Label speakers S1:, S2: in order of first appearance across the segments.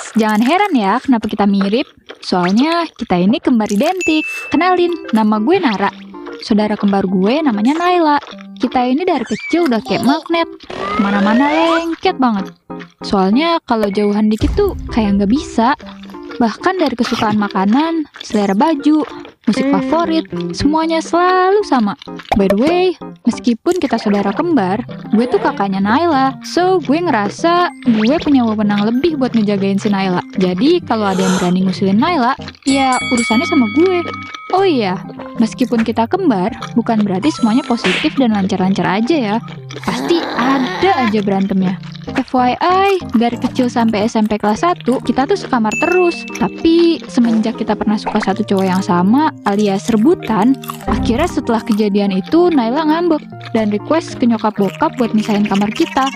S1: Eits, jangan heran ya kenapa kita mirip. Soalnya kita ini kembar identik. Kenalin, nama gue Nara. Saudara kembar gue namanya Naila. Kita ini dari kecil udah kayak magnet. Kemana-mana lengket banget. Soalnya kalau jauhan dikit tuh kayak nggak bisa. Bahkan dari kesukaan makanan, selera baju, musik favorit, semuanya selalu sama. By the way, meskipun kita saudara kembar, gue tuh kakaknya Naila. So, gue ngerasa gue punya wewenang lebih buat ngejagain si Naila. Jadi, kalau ada yang berani ngusilin Naila, ya urusannya sama gue. Oh iya, meskipun kita kembar, bukan berarti semuanya positif dan lancar-lancar aja ya. Pasti ada aja berantemnya. FYI, dari kecil sampai SMP kelas 1, kita tuh sekamar terus. Tapi semenjak kita pernah suka satu cowok yang sama, alias rebutan, akhirnya setelah kejadian itu Naila ngambek dan request ke nyokap bokap buat misahin kamar kita.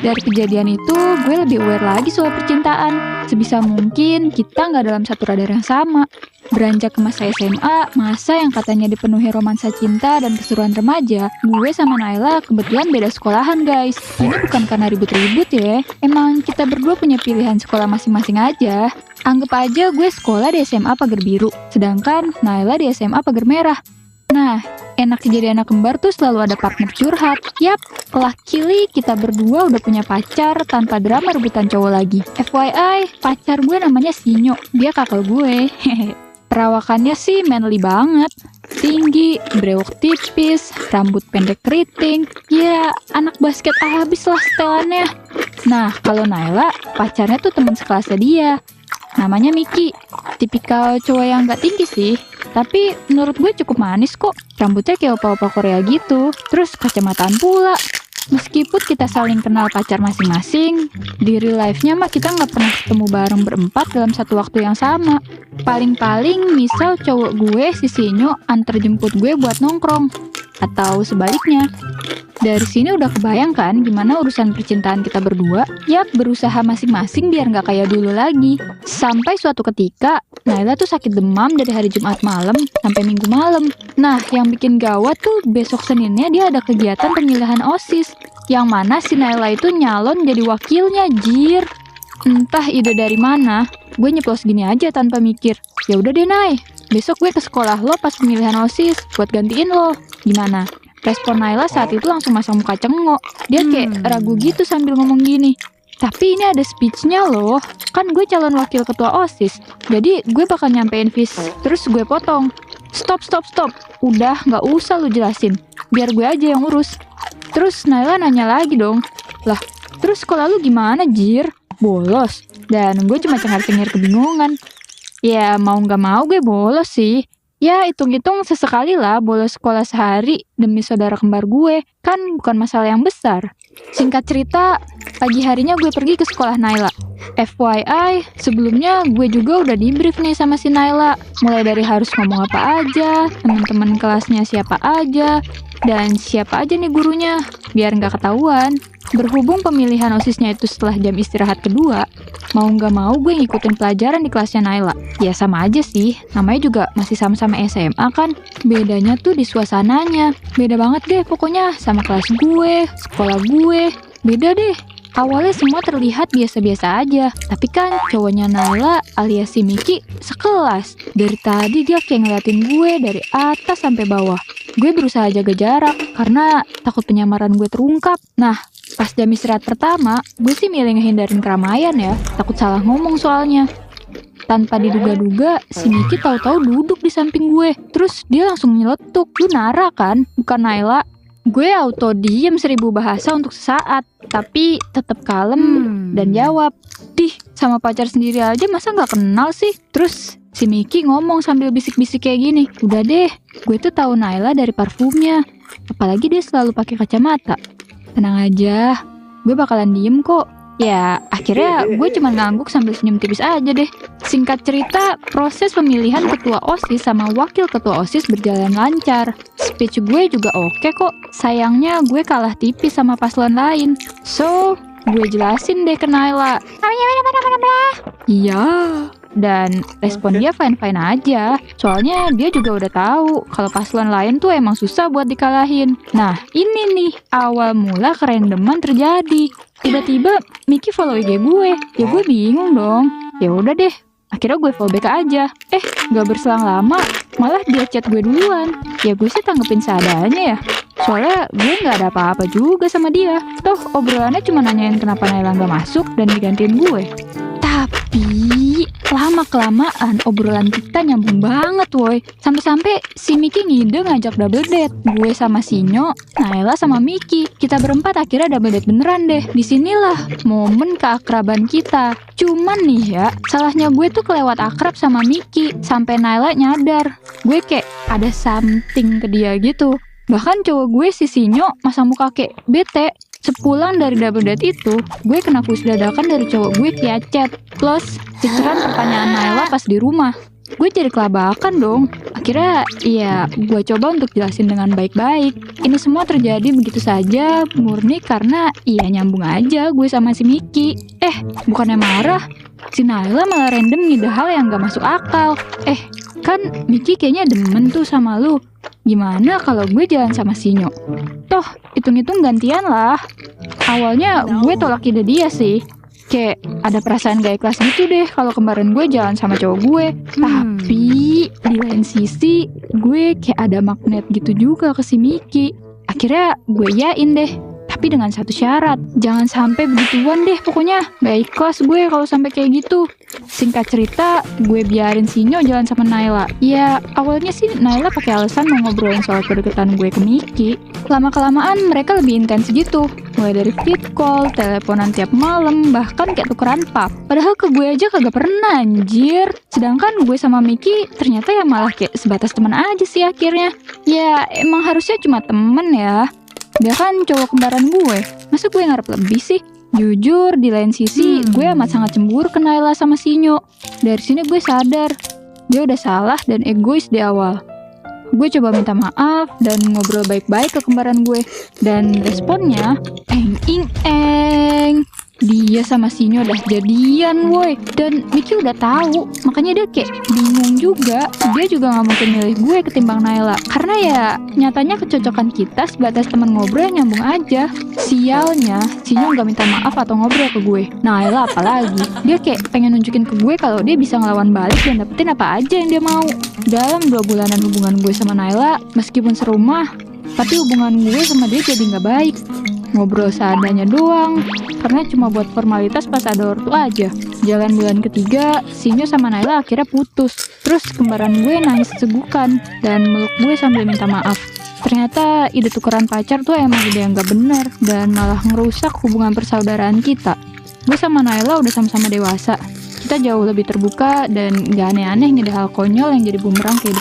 S1: Dari kejadian itu, gue lebih aware lagi soal percintaan. Sebisa mungkin kita nggak dalam satu radar yang sama. Beranjak ke masa SMA, masa yang katanya dipenuhi romansa cinta dan keseruan remaja, gue sama Naila kebetulan beda sekolahan guys. Ini bukan karena ribut-ribut ya, emang kita berdua punya pilihan sekolah masing-masing aja. Anggap aja gue sekolah di SMA pagar biru, sedangkan Naila di SMA pagar merah. Nah, enak jadi anak kembar tuh selalu ada partner curhat. Yap, luckily kita berdua udah punya pacar tanpa drama rebutan cowok lagi. FYI, pacar gue namanya Sinyo, dia kakak gue. Perawakannya sih manly banget. Tinggi, brewok tipis, rambut pendek keriting. Ya, anak basket abis lah setelannya. Nah, kalau Naila, pacarnya tuh teman sekelasnya dia. Namanya Miki. Tipikal cowok yang gak tinggi sih, tapi menurut gue cukup manis kok. Rambutnya kayak opa-opa Korea gitu, terus kacamataan pula. Meskipun kita saling kenal pacar masing-masing, di real life-nya mah kita gak pernah ketemu bareng berempat dalam satu waktu yang sama. Paling-paling misal cowok gue si Sinyo antar jemput gue buat nongkrong, atau sebaliknya. Dari sini udah kebayang kan gimana urusan percintaan kita berdua? Yap, berusaha masing-masing biar nggak kayak dulu lagi. Sampai suatu ketika, Naila tuh sakit demam dari hari Jumat malam sampai Minggu malam. Nah, yang bikin gawat tuh besok Seninnya dia ada kegiatan pemilihan OSIS. Yang mana si Naila itu nyalon jadi wakilnya, jir. Entah ide dari mana, gue nyeplos gini aja tanpa mikir. Ya udah deh Nay, besok gue ke sekolah lo pas pemilihan OSIS buat gantiin lo. Gimana? Respon Naila saat itu langsung masang muka cengok. Dia kayak ragu gitu sambil ngomong gini. Tapi ini ada speech-nya loh. Kan gue calon wakil ketua OSIS. Jadi gue bakal nyampein vis. Terus gue potong. Stop. Udah gak usah lu jelasin. Biar gue aja yang urus. Terus Naila nanya lagi dong. Lah, terus sekolah lu gimana jir? Bolos. Dan gue cuma cengar-cengir kebingungan. Ya mau gak mau gue bolos sih. Ya, hitung-hitung sesekali lah bolos sekolah sehari demi saudara kembar gue. Kan bukan masalah yang besar. Singkat cerita, pagi harinya gue pergi ke sekolah Naila. FYI, sebelumnya gue juga udah di-brief nih sama si Naila. Mulai dari harus ngomong apa aja, teman-teman kelasnya siapa aja, dan siapa aja nih gurunya, biar nggak ketahuan. Berhubung pemilihan OSISnya itu setelah jam istirahat kedua, mau nggak mau gue ngikutin pelajaran di kelasnya Naila. Ya sama aja sih, namanya juga masih sama-sama SMA kan. Bedanya tuh di suasananya. Beda banget deh pokoknya sama kelas gue, sekolah gue. Beda deh. Awalnya semua terlihat biasa-biasa aja. Tapi kan cowoknya Naila alias si Miki sekelas. Dari tadi dia kayak ngeliatin gue dari atas sampai bawah. Gue berusaha jaga jarak karena takut penyamaran gue terungkap. Nah, pas jam istirahat pertama, gue sih milih ngehindarin keramaian ya. Takut salah ngomong soalnya. Tanpa diduga-duga, si Miki tahu-tahu duduk di samping gue. Terus dia langsung nyeletuk. Lu Nara kan, bukan Naila. Gue auto diem 1000 bahasa untuk sesaat. Tapi tetap kalem dan jawab. Dih, sama pacar sendiri aja masa gak kenal sih? Terus si Miki ngomong sambil bisik-bisik kayak gini. Udah deh, gue tuh tahu Naila dari parfumnya. Apalagi dia selalu pakai kacamata. Tenang aja, gue bakalan diem kok. Ya, akhirnya gue cuma ngangguk sambil senyum tipis aja deh. Singkat cerita, proses pemilihan ketua OSIS sama wakil ketua OSIS berjalan lancar. Speech gue juga oke kok. Sayangnya gue kalah tipis sama paslon lain. So, gue jelasin deh ke Naila. Iya. Dan respon dia fine-fine aja. Soalnya dia juga udah tahu kalau paslon lain tuh emang susah buat dikalahin. Nah, ini nih awal mula kerandoman terjadi. Tiba-tiba Miki follow IG gue. Ya gue bingung dong. Ya udah deh, akhirnya gue follow back aja. Gak berselang lama, malah dia chat gue duluan. Ya gue sih tanggepin seadanya ya. Soalnya gue gak ada apa-apa juga sama dia. Toh obrolannya cuma nanyain kenapa Naila gak masuk dan digantiin gue. Tapi lama-kelamaan obrolan kita nyambung banget woy. Sampai-sampai si Miki ngide ngajak double date. Gue sama Sinyo, Naila sama Miki. Kita berempat akhirnya double date beneran deh. Disinilah momen keakraban kita. Cuman nih ya, salahnya gue tuh kelewat akrab sama Miki. Sampai Naila nyadar gue kayak ada something ke dia gitu. Bahkan cowok gue si Sinyo masang muka kayak bete. Sepulang dari double date itu, gue kena push dadakan dari cowok gue via chat. Plus, ceceran pertanyaan Naila pas di rumah. Gue jadi kelabakan dong. Akhirnya, ya gue coba untuk jelasin dengan baik-baik. Ini semua terjadi begitu saja, murni karena iya nyambung aja gue sama si Miki. Bukannya marah, si Naila malah random ngide hal yang gak masuk akal. Kan Miki kayaknya demen tuh sama lu. Gimana kalau gue jalan sama Sinyo? Toh, hitung-hitung gantian lah. Awalnya gue tolak ide dia sih. Kayak ada perasaan gak ikhlas gitu deh kalau kemarin gue jalan sama cowok gue. Tapi di lain sisi, gue kayak ada magnet gitu juga ke si Miki. Akhirnya gue yain deh. Tapi dengan satu syarat, jangan sampai begituan deh pokoknya. Gak ikhlas gue kalau sampai kayak gitu. Singkat cerita, gue biarin Sinyo jalan sama Naila. Ya, awalnya sih Naila pakai alasan mau ngobrolin soal kedekatan gue ke Miki. Lama-kelamaan mereka lebih intens gitu. Mulai dari fit call, teleponan tiap malam, bahkan kayak tukeran pap. Padahal ke gue aja kagak pernah anjir. Sedangkan gue sama Miki ternyata ya malah kayak sebatas teman aja sih akhirnya. Ya, emang harusnya cuma temen ya. Dia kan cowok kembaran gue. Masa gue ngarep lebih sih? Jujur, di lain sisi, gue amat sangat cemburu ke Naila sama Sinyo. Dari sini gue sadar, dia udah salah dan egois di awal. Gue coba minta maaf dan ngobrol baik-baik ke kembaran gue. Dan responnya, eng. Dia sama Sinyo udah jadian woy. Dan Miki udah tahu, makanya dia kayak bingung juga. Dia juga gak mungkin milih gue ketimbang Naila. Karena ya nyatanya kecocokan kita sebatas teman ngobrol yang nyambung aja. Sialnya, Sinyo gak minta maaf atau ngobrol ke gue. Naila apalagi, dia kayak pengen nunjukin ke gue kalau dia bisa ngelawan balik dan dapetin apa aja yang dia mau. Dalam 2 bulanan hubungan gue sama Naila, meskipun serumah, tapi hubungan gue sama dia jadi gak baik. Ngobrol seadanya doang, karena cuma buat formalitas pas ada ortu aja. Jalan bulan ketiga, Sinyo sama Naila akhirnya putus. Terus kembaran gue nangis segukan dan meluk gue sambil minta maaf. Ternyata ide tukeran pacar tuh emang ide yang gak benar dan malah ngerusak hubungan persaudaraan kita. Gue sama Naila udah sama-sama dewasa. Kita jauh lebih terbuka dan gak aneh-aneh ngide hal konyol yang jadi bumerang kayak